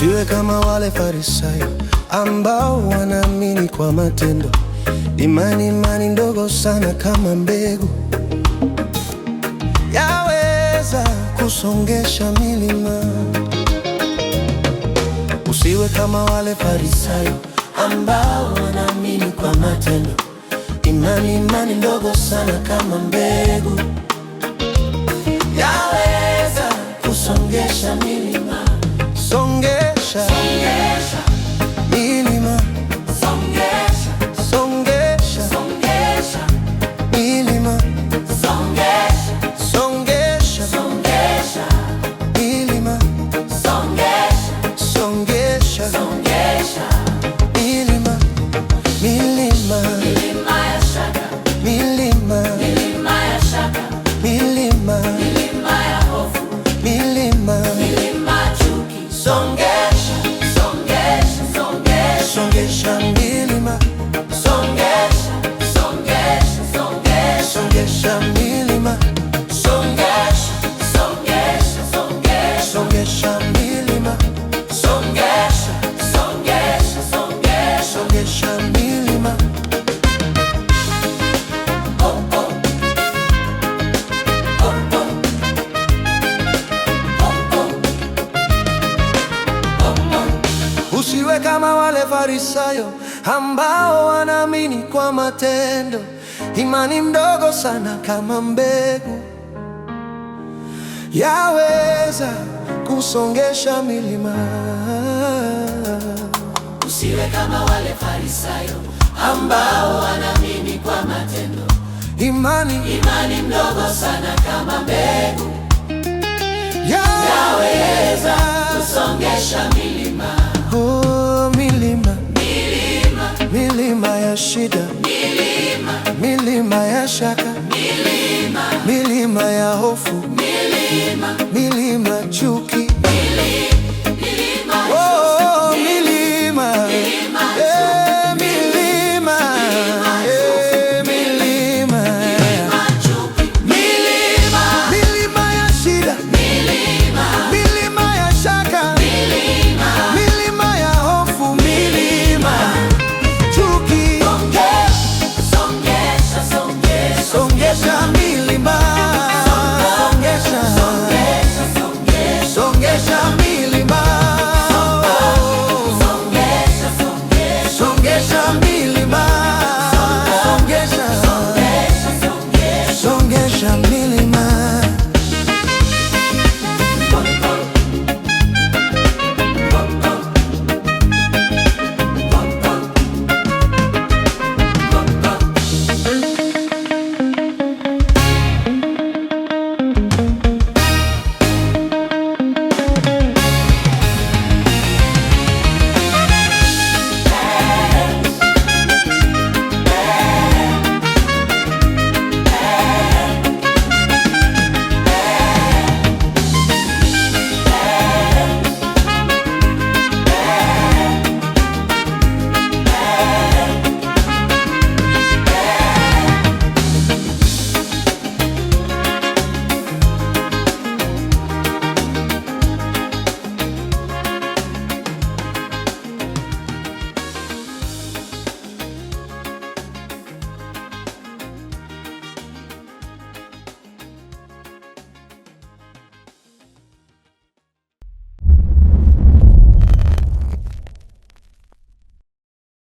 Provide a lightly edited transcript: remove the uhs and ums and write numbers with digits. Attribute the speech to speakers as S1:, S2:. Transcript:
S1: Usiwe kama wale Farisayo ambao wanaamini kwa matendo. Imani ndogo sana kama mbegu, yaweza kusongesha milima. Usiwe kama wale Farisayo ambao wanaamini kwa matendo. Imani ndogo sana kama mbegu, yaweza kusongesha milima. Songesha milima, songesha milima, songesha milima, songesha milima, milima ya shaka, milima ya shaka, milima ya hofu, milima chuki. Songesha milima, songesha milima, songesha milima, songesha milima. Usiwe kama wale Farisayo ambao wanaamini kwa matendo. Imani mdogo sana kama mbegu, yaweza kusongesha milima.
S2: Usiwe kama wale Farisayo ambao wanaamini kwa matendo.
S1: Imani
S2: mdogo sana kama mbegu,
S1: yaweza
S2: kusongesha milima.
S1: Oh, milima ya shida, milima ya shaka, milima ya hofu,